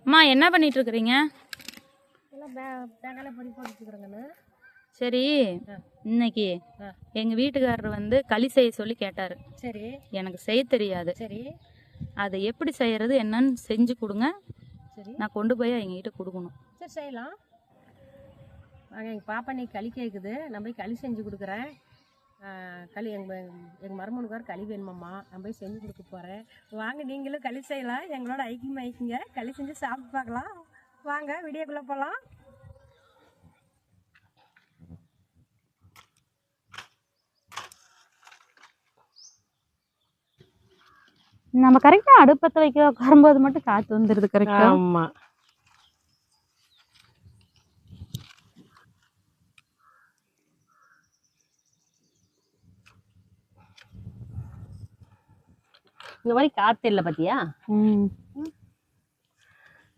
அம்மா என்ன பண்ணிட்டு இருக்கிறீங்க? சரி, இன்னைக்கு எங்க வீட்டுக்காரர் வந்து களி செய்ய சொல்லி கேட்டாரு. சரி, எனக்கு செய்ய தெரியாது. சரி, அதை எப்படி செய்யறது என்னன்னு செஞ்சு கொடுங்க. சரி, நான் கொண்டு போய் எங்ககிட்ட கொடுக்கணும். சரி, செய்யலாம் வாங்க. எங்கள் பாப்பா நீ களி கேட்குது, நான் போய் களி செஞ்சு கொடுக்குறேன். களி எங்கள் மருமனுக்கார் களி வேணுமாம்மா, நான் போய் செஞ்சு கொடுக்க போகிறேன். வாங்க, நீங்களும் களி செய்யலாம், எங்களோட ஐக்கியம் ஐக்கிங்க, களி செஞ்சு சாப்பிட்டு பார்க்கலாம். வாங்க, வீடியோக்குள்ளே போகலாம். நம்ம கரெக்டா அடுப்பத்தை வைக்க உட்காரும்போது மட்டும் காத்து வந்துருது. கரெக்டா? ஆமா. இந்த மாதிரி காத்து இல்லை பார்த்தியா?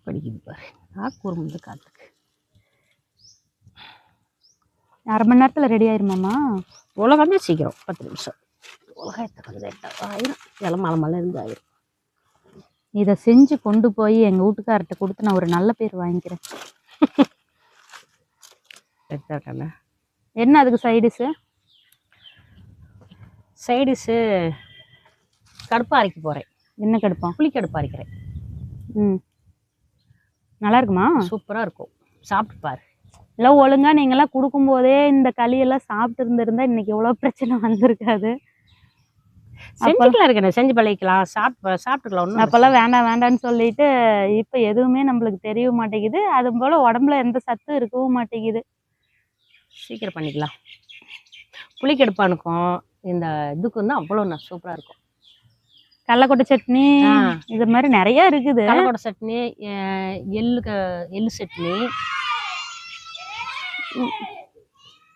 படிக்குது பாரு, நாக்கூர் வந்து காத்துக்கு. 1/2 மணி நேரத்தில் ரெடி ஆயிருமாம்மா? உலகமே சீக்கிரம் 10 நிமிஷம். உலகத்தை கொஞ்சம் ஆயிரும், எல்லாம் மலை மலை இருந்து ஆயிரும். இதை செஞ்சு கொண்டு போய் எங்கள் வீட்டுக்கார்ட்ட கொடுத்து நான் ஒரு நல்ல பேர் வாங்கிக்கிறேன். என்ன அதுக்கு சைடிஷு? சைடிஷு கடுப்பு அரைக்க போகிறேன். என்ன கடுப்பா? புளிக்கடுப்பு அரைக்கிறேன். நல்லா இருக்குமா? சூப்பராக இருக்கும், சாப்பிட்டு பாரு. எல்லாம் ஒழுங்கா நீங்களாம் கொடுக்கும்போதே இந்த களியெல்லாம் சாப்பிட்டு இருந்திருந்தா இன்னைக்கு எவ்வளோ பிரச்சனை வந்திருக்காது. செஞ்சுக்கலாம் இருக்கேன், செஞ்சு பழகிக்கலாம், சாப்பிட்டுக்கலாம். ஒன்றும் அப்போல்லாம் வேண்டாம் வேண்டான்னு சொல்லிட்டு இப்போ எதுவுமே நம்மளுக்கு தெரிய மாட்டேங்குது. அது போல் உடம்புல எந்த சத்தும் இருக்கவும் மாட்டேங்குது. சீக்கிரம் பண்ணிக்கலாம். புளிக்கடுப்பானுக்கும் இந்த இதுக்கும் தான் அவ்வளோ சூப்பராக இருக்கும். கடலக்கொட்டை சட்னி இது மாதிரி நிறைய இருக்குது. கடலக்கொட்டை சட்னி, எள்ளு சட்னி,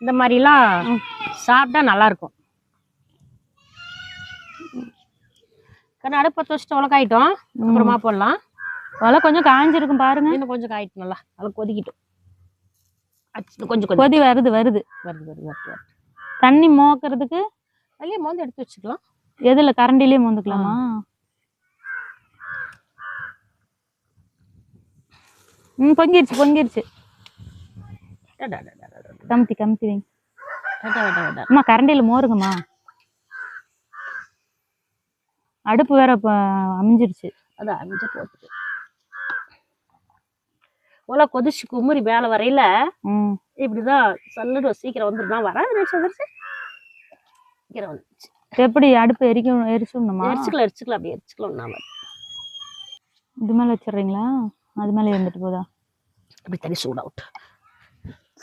இந்த மாதிரிலாம் சாப்பிட்டா நல்லாயிருக்கும். அடுப்பை வச்சுட்டு உலக்காயிட்டோம், அப்புறமா போடலாம். உலை கொஞ்சம் காஞ்சிருக்கும் பாருங்க. இன்னும் கொஞ்சம் காயிட்டும், நல்லா நல்லா கொதிக்கிட்டோம். கொஞ்சம் கொதி வருது வருது வருது வருது வருது. தண்ணி மோக்கிறதுக்கு அதுலேயே மோந்து எடுத்து வச்சுக்கலாம். எதுல? கரண்டிலேயே மோந்துக்கலாமா? பொங்கிருச்சு பொங்கிருச்சு. கமுத்தி கமுத்தி வைங்க. அம்மா கரண்டியில் மோருங்கம்மா. அடுப்பு வேற அமைஞ்சிருச்சு. அதான் அமைஞ்ச போட்டு ஓலா கொதிச்சு குமுறி வேலை வரையில இப்படிதான் சல்லுடு சீக்கிரம் வந்துருதான். வராது நிமிஷம் சீக்கிரம் வந்துச்சு. எப்படி அடுப்பு எரிச்சுடணுமா? எரிச்சுக்கலாம் அப்படி எரிச்சுக்கலாம். நாம இது மேல வச்சிடுறீங்களா? அது மேலே இருந்துட்டு போதா? அப்படி தனி சூடாகட்டும்,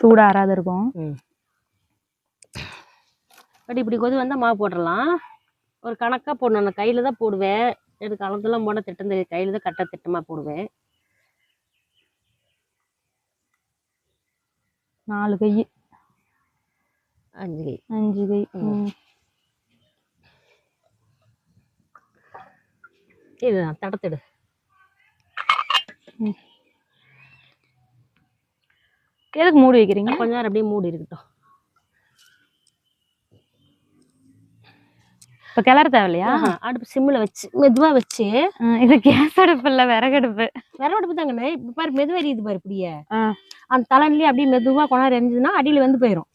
சூடா ஆறாது இருக்கும். அப்படி இப்படி கொதி வந்தால் மாவு போட்டுடலாம். ஒரு கணக்காக போடணும். நான் கையில் தான் போடுவேன், எனக்கு அளந்தெல்லாம் போட திட்டம் தெரியும். கையில் தான் கட்ட திட்டமாக போடுவேன். 4 கை 5 கை 5 கை. இதுதான் தடத்திடு. எதுக்கு மூடி வைக்கிறீங்க? கொஞ்ச நேரம் அப்படியே மூடி இருக்கட்டும். இப்போ கிளற தேவையில்லையா? அடுப்பு சிம்மில் வச்சு மெதுவாக வச்சு. இது கேஸ் அடுப்பு இல்லை, விறகடுப்பு. விறகடுப்பு தாங்கண்ணே. இப்போ பாரு மெதுவாக எரியுது பாரு. இப்படியே அந்த தலைன்லேயே அப்படியே மெதுவாக கொண்டாந்து எரிஞ்சுதுன்னா அடியில் வந்து போயிடும்.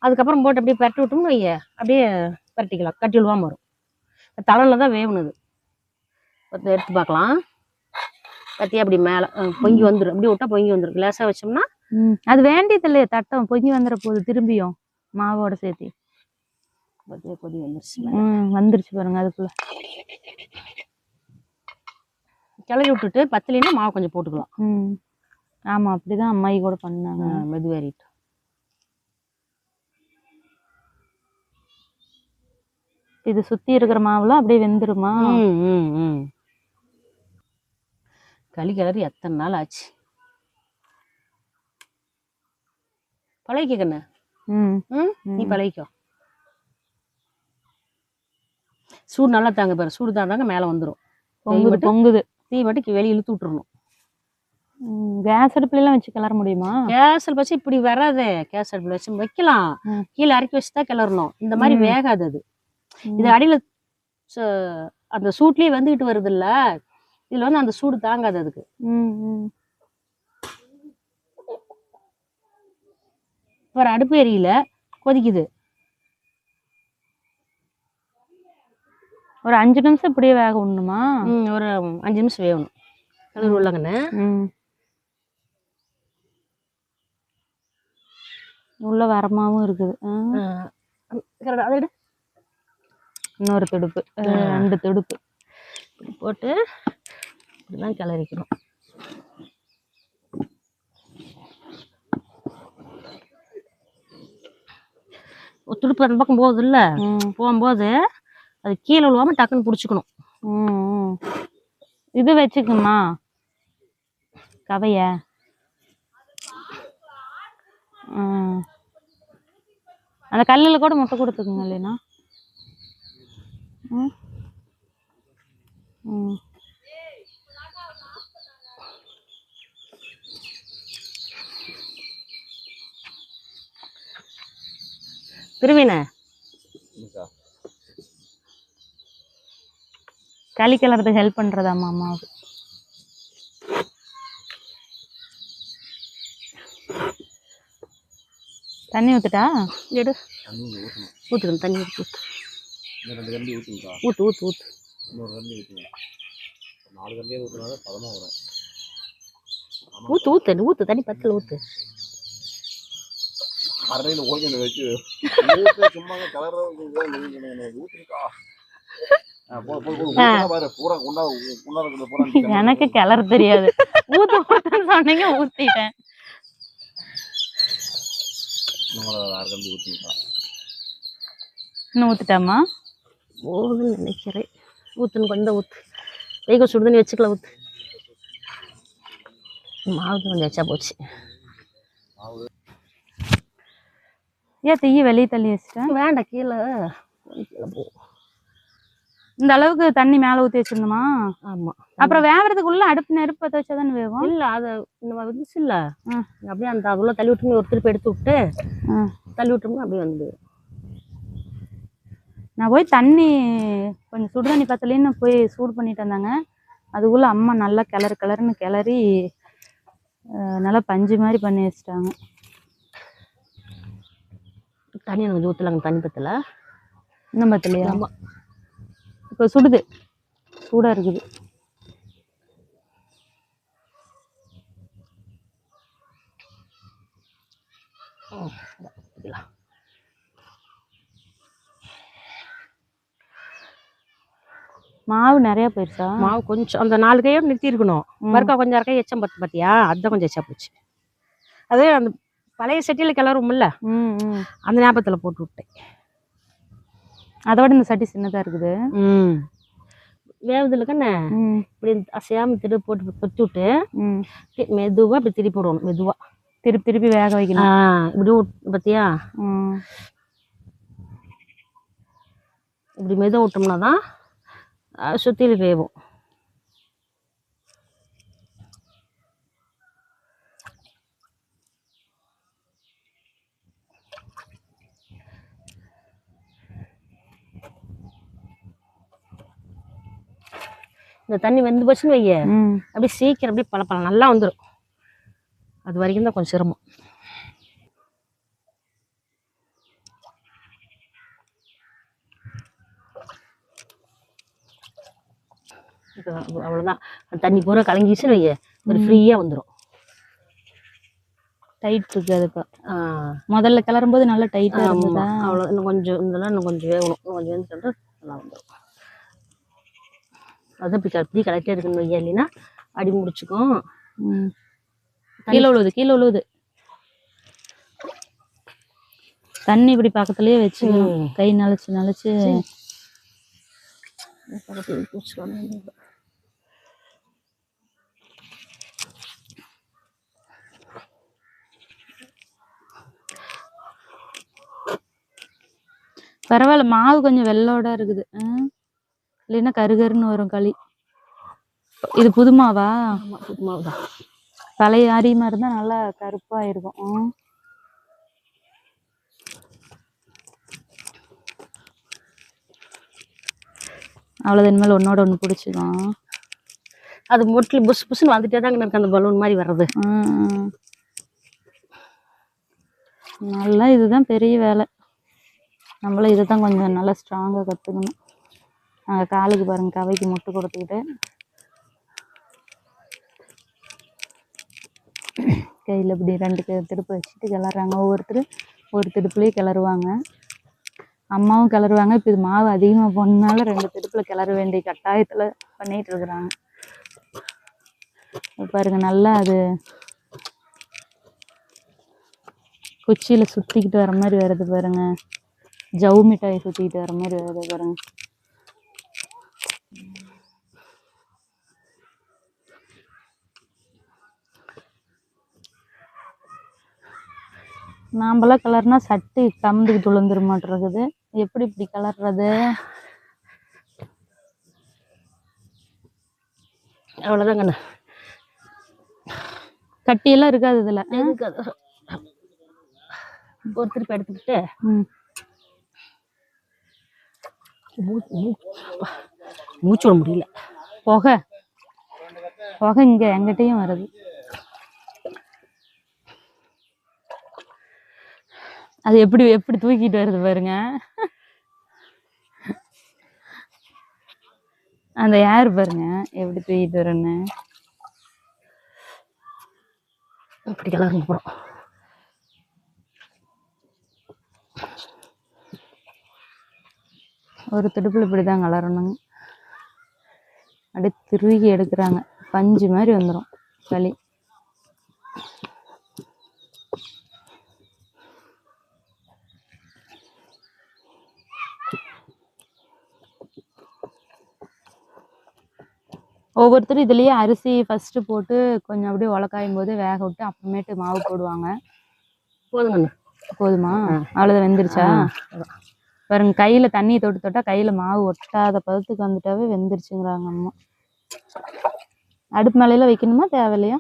அதுக்கப்புறம் போட்டு அப்படியே பரட்டி விட்டோம்னு வைய, அப்படியே பரட்டிக்கலாம், கட்டி விழுவாம வரும். தலையில் தான் வேவுனது. எடுத்து பார்க்கலாம். கத்தி அப்படி மேலே பொங்கி வந்துடும். அப்படி விட்டா பொங்கி வந்துடும். லேசாக வச்சோம்னா அது வேண்டியது இல்லையே. தட்டம் பொங்கி வந்துட போகுது திரும்பியும் மாவோட சேர்த்து. கொதி வந்துருச்சு. வந்துருச்சு பாருங்க. அதுக்குள்ள கிளறி விட்டுட்டு பத்தலைன்னா மாவு கொஞ்சம் போட்டுக்கலாம். ஆமா, அப்படிதான் அம்மாயி கூட பண்ணாங்க. மெதுவேறிட்டு இது சுத்தி இருக்கிற மாவுலாம் அப்படியே வெந்துருமா? களி கிளறி எத்தனை நாள் ஆச்சு. பழகிக்கண்ண. நீ பழகிக்கோ. சூடு நல்லா தாங்க பாரு. சூடு தாங்க மேலே வந்துடும். பொங்குது. தீ மட்டும் வெளியே இழுத்து விட்டுறணும். கேஸ் அடுப்புல எல்லாம் வச்சு கிளற முடியுமா? கேஸ் அடுப்பு வச்சு இப்படி வராது. கேஸ் அடுப்புல வச்சு வைக்கலாம், கீழே இறக்கி வச்சுதான் கிளறணும். இந்த மாதிரி வேகாது அது. இது அடியில அந்த சூட்லயே வந்துகிட்டு வருது இல்ல, இதுல வந்து அந்த சூடு தாங்காது அதுக்கு. ஒரு அடுப்பு எரியில கொதிக்குது. ஒரு 5 நிமிஷம் இப்படியே வேக விடணுமா? ஒரு 5 நிமிஷம் வேகணும். கலர் உள்ளங்கண்ணே. உள்ள வரமாவும் இருக்குது. அதை விட இன்னொரு துடுப்பு, 2 துடுப்பு போட்டு இப்படிதான் கிளறிக்கணும். ஒரு துடுப்பு அந்த பக்கம் போகுது இல்ல, போகும்போது அது கீழே விழுவாம டக்குன்னு பிடிச்சிக்கணும். இது வச்சுக்குமா கவைய? அந்த கல்லுல கூட முட்டை கொடுத்துக்குங்க இல்லைன்னா. திருவின களி கிளறதுக்கு ஹெல்ப் பண்றதாமா அம்மாவுக்கு. தண்ணி ஊத்துட்டா? எடு, ஊத்துக்கணும். தண்ணி ஊத்து ஊத்து ஊத்து ஊத்து. ஊத்து ஊத்து ஊத்து தண்ணி பத்துல ஊத்து. எனக்கு கிளற தெரியாது. ஊத்து ஊத்துன்னு சொன்னீங்க, ஊத்திட்டேன். இன்னும் ஊத்துட்டாமா? போகுதுன்னு நினைக்கிறேன். ஊத்துன்னு கொஞ்சம் ஊத்து. வெய்க சுடுதண்ணி வச்சுக்கலாம். ஊத்து. மாவு கொஞ்சம் வச்சா போச்சு. ஏன் தீய வெளியே தள்ளி வச்சுட்டேன்? வேண்டாம், கீழே கீழே போ. இந்த அளவுக்கு தண்ணி மேல ஊத்தி வச்சிருந்தோமா? ஆமா. அப்புறம் வேவறதுக்குள்ள அடுப்பு நெருப்பு பத்த வச்சாதானே வேகும். இல்ல அது இந்த மாதிரி வந்துச்சு இல்ல, அப்படியே அந்த அதுல தள்ளி விட்டு ஒரு திருப்பி எடுத்து விட்டு தள்ளி விட்டோம்னா அப்படியே வந்து. நான் போய் தண்ணி கொஞ்சம் சுடு தண்ணி பத்தலைன்னு போய் சூடு பண்ணிட்டு வந்தாங்க. அதுக்குள்ள அம்மா நல்லா கிளறுன்னு கிளறி நல்லா பஞ்சு மாதிரி பண்ணி வச்சுட்டாங்க. தண்ணி கொஞ்சம் ஊற்றலாங்க. தண்ணி பத்தல. இன்னும் பத்தலையா? இப்போ சுடுது, சூடா இருக்குது. மாவு நிறைய போயிடுச்சா? மாவு கொஞ்சம் அந்த 4 கையோடு நிறுத்தி இருக்கணும். மறுக்கா கொஞ்சம் அரைக்கை எச்சம் பார்த்தியா? அதுதான் கொஞ்சம் எச்சா போச்சு. அதே அந்த பழைய சட்டியில கிளறும்ல, அந்த ஞாபகத்தில் போட்டு விட்டேன். அதோட இந்த சட்டி சின்னதா இருக்குது. வேவுதில்ல கண்ணே. இப்படி அசையாம திருப்பி போட்டு கொத்தி விட்டு மெதுவா இப்படி திருப்பி போடணும். மெதுவா திருப்பி திருப்பி வேக வைக்கணும். இப்படி பார்த்தியா? இப்படி மெதுவா விட்டோம்னா தான் சுத்தியில வேவும். இந்த தண்ணி வெந்து போச்சுன்னு வைய, அப்படியே சீக்கிரம் அப்படியே பழப்பழம் நல்லா வந்துடும். அது வரைக்கும் தான் கொஞ்சம் சிரமம். அவ்வளோதான். தண்ணி பூரா கலங்கிச்சுன்னு வைய, ஒரு ஃப்ரீயாக வந்துடும். டைட் இருக்கு. அது இப்போ முதல்ல கிளறும் போது நல்லா டைட்டாக இருந்ததா? அவ்வளோ. இன்னும் கொஞ்சம் இதெல்லாம் இன்னும் கொஞ்சம் வேகணும். இன்னும் கொஞ்சம் வெந்துட்டு நல்லா வந்துடும். அது இப்படி கரெக்டாக இருக்குன்னு வையா, இல்லைன்னா அடி முடிச்சுக்கும். கீழே உழுவுது. தண்ணி இப்படி பக்கத்துலயே வச்சு கை நனைச்சு பரவாயில்ல. மாவு கொஞ்சம் வெள்ளோட இருக்குது. இல்லைன்னா கருகருன்னு வரும் களி. இது புது மாவா? புது மாவு தான். பழைய அரிமா இருந்தா நல்லா கருப்பா இருக்கும். அவ்வளவு மேல ஒன்னோட ஒண்ணு பிடிச்சிக்கும். அது மொட்டில் புஷ் புஷ்னு வந்துட்டே தாங்க எனக்கு அந்த பலூன் மாதிரி வர்றது. நல்லா இதுதான் பெரிய வேலை. நம்மளும் இதை தான் கொஞ்சம் நல்லா ஸ்ட்ராங்காக கற்றுக்கணும். நாங்கள் காலுக்கு பாருங்கள் கவைக்கு முட்டு கொடுத்துக்கிட்டு கையில் இப்படி 2 திருப்பு வச்சுட்டு கிளறாங்க. ஒவ்வொருத்தர் ஒரு திருப்புலேயே கிளறுவாங்க. அம்மாவும் கிளறுவாங்க. இப்போ இது மாவு அதிகமாக போனதுனால 2 திருப்பில் கிளற வேண்டிய கட்டாயத்தில் பண்ணிகிட்டு இருக்கிறாங்க. பாருங்க நல்லா அது குச்சியில் சுற்றிக்கிட்டு வர மாதிரி வருது பாருங்க. ஜவு மிட்டாயை சுற்றிக்கிட்டு வர மாதிரி வருது பாருங்க. நாம்பளாம் கலர்னா சட்டி கம்புக்கு துளுந்துரு மாட்டிருக்குது. எப்படி இப்படி கலர்றது? அவ்வளோதாங்கண்ணா. கட்டியெல்லாம் இருக்காது இதில். ஒரு திருப்பி எடுத்துக்கிட்டு மூச்சு விட முடியல. புகை இங்கே எங்கிட்டையும் வருது. அது எப்படி எப்படி தூக்கிட்டு வருது பாருங்க. அந்த ஏர் பாருங்க எப்படி தூக்கிட்டு வருன்னு. இப்படி கலருங்க போகிறோம். ஒரு துடுப்பில் இப்படி தான் கலரணுங்க. அப்படியே திருகி எடுக்கிறாங்க. பஞ்சு மாதிரி வந்துடும் களி. ஒவ்வொருத்தரும் இதுலேயே அரிசி ஃபஸ்ட்டு போட்டு கொஞ்சம் அப்படியே உலக்காயும் போது வேக விட்டு அப்புறமேட்டு மாவு போடுவாங்க. போதுமா? அவ்வளோதான், வெந்துருச்சா? பாருங்க கையில் தண்ணி தொட்டு தொட்டால் கையில் மாவு ஒட்டாத பதத்துக்கு வந்துட்டாவே வெந்துருச்சுங்கிறாங்க அம்மா. அடுப்பு மேலையில வைக்கணுமா தேவையில்லையா?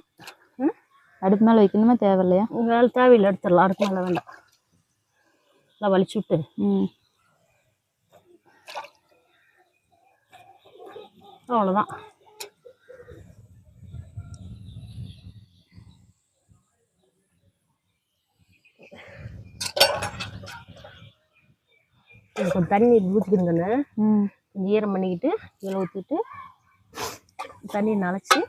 அடுப்பு மேலே வைக்கணுமா தேவையில்லையா? வேலை தேவையில்லை, எடுத்துடலாம். அடுப்பு மேலே வேண்டாம். நல்லா வலிச்சு விட்டு அவ்வளோதான். கொஞ்சம் தண்ணி ஊற்றிக்கிடுங்கண்ணே. கொஞ்சம் ஈரம் பண்ணிக்கிட்டு இதில் ஊற்றிட்டு தண்ணி நனைச்சி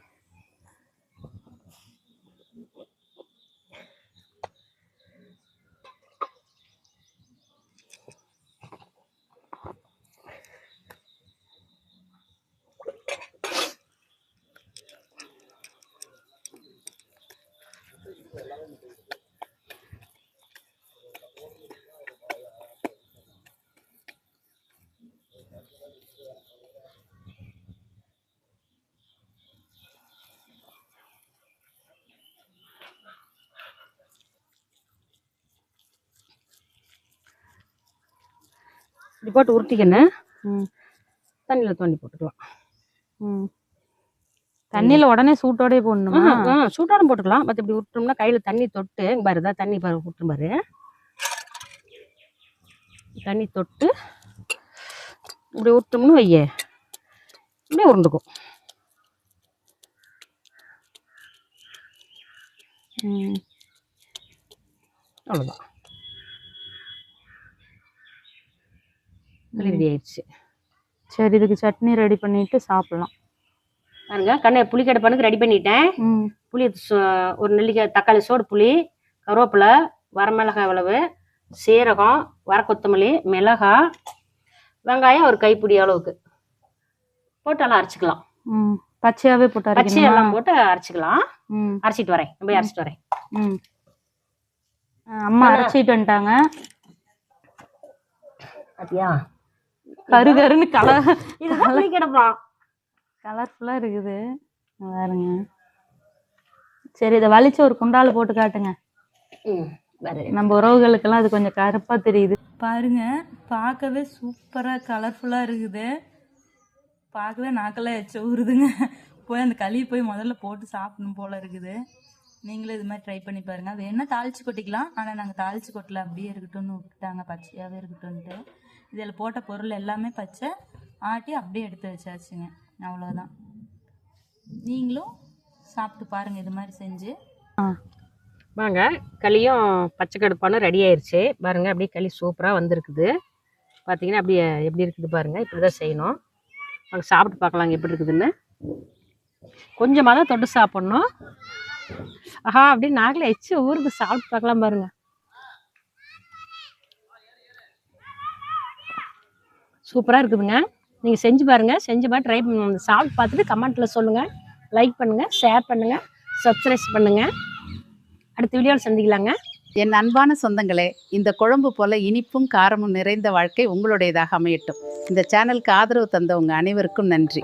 இப்படி போட்டு உருட்டிக்கணும். தண்ணியில் தோண்டி போட்டுக்கலாம். தண்ணியில் உடனே சூட்டோடய போடணுமா? சூட்டோட போட்டுக்கலாம். மற்ற இப்படி விட்டோம்னா கையில் தண்ணி தொட்டு பாரு, தான் தண்ணி பாரு விட்டு பாரு, தண்ணி தொட்டு இப்படி விட்டோம்னு வைய இப்படியே உருண்டுக்கும். அவ்வளோதான், ரெடி ஆயிடுச்சு. சரி, இதுக்கு சட்னி ரெடி பண்ணிட்டு சாப்பிடலாம். பாருங்க கண்ணை புளிக்கடை பண்ணுக்கு ரெடி பண்ணிட்டேன். புளி ஒரு நெல்லிக்காய் தக்காளி சோடு, புளி, கருவேப்பிலை, வரமிளகாய் அளவு, சீரகம், வர கொத்தமல்லி, மிளகாய், வெங்காயம் ஒரு கைப்பிடி அளவுக்கு போட்டு எல்லாம் அரைச்சிக்கலாம். பச்சையாவே போட்டு பச்சையெல்லாம் போட்டு அரைச்சிக்கலாம். அரைச்சிட்டு வரேன், போய் அரைச்சிட்டு வரேன். அம்மா அரைச்சிட்டு வந்துட்டாங்க. அப்படியா? கரு கருன்னு கலர் கிடப்பா, கலர்ஃபுல்லாக இருக்குது பாருங்க. சரி, இதை வலிச்சு ஒரு குண்டால போட்டு காட்டுங்க. நம்ம உறவுகளுக்கெல்லாம் அது கொஞ்சம் கருப்பாக தெரியுது பாருங்க. பார்க்கவே சூப்பராக கலர்ஃபுல்லாக இருக்குது. பார்க்கவே நாக்கெல்லாம் எச்ச ஊறுதுங்க. போய் அந்த களி போய் முதல்ல போட்டு சாப்பிடணும் போல இருக்குது. நீங்களும் இது மாதிரி ட்ரை பண்ணி பாருங்க. அது என்ன தாளிச்சு கொட்டிக்கலாம், ஆனால் நாங்கள் தாளிச்சு கொட்டல, அப்படியே இருக்கட்டும்னு விட்டுட்டாங்க, பச்சையாகவே இருக்கட்டும்ன்ட்டு. இதில் போட்ட பொருள் எல்லாமே பச்சை, ஆட்டி அப்படியே எடுத்து வச்சாச்சுங்க. அவ்வளோதான். நீங்களும் சாப்பிட்டு பாருங்கள் இது மாதிரி செஞ்சு. வாங்க, களியும் பச்சை கடுப்பானும் ரெடி ஆயிடுச்சு பாருங்க. அப்படியே களி சூப்பராக வந்திருக்குது. பார்த்தீங்கன்னா அப்படியே எப்படி இருக்குது பாருங்க. இப்படி தான் செய்யணும். வாங்க சாப்பிட்டு பார்க்கலாங்க எப்படி இருக்குதுன்னு. கொஞ்சமாக தான் தொட்டு சாப்பிட்ணும். ஆஹா அப்படியே நாக்கில் எச்சு ஊருக்கு சாப்பிட்டு பார்க்கலாம் பாருங்க. சூப்பராக இருக்குதுங்க. நீங்கள் செஞ்சு பாருங்கள். செஞ்சு பார்த்து ட்ரை பண்ணுங்க. சாப்பிட்டு பார்த்துட்டு கமெண்ட்டில் சொல்லுங்கள். லைக் பண்ணுங்கள், ஷேர் பண்ணுங்கள், சப்ஸ்கிரைப் பண்ணுங்கள். அடுத்த வீடியோவில் சந்திக்கலாங்க. என் அன்பான சொந்தங்களே, இந்த குழம்பு போல இனிப்பும் காரமும் நிறைந்த வாழ்க்கை உங்களுடையதாக அமையட்டும். இந்த சேனலுக்கு ஆதரவு தந்த உங்கள் அனைவருக்கும் நன்றி.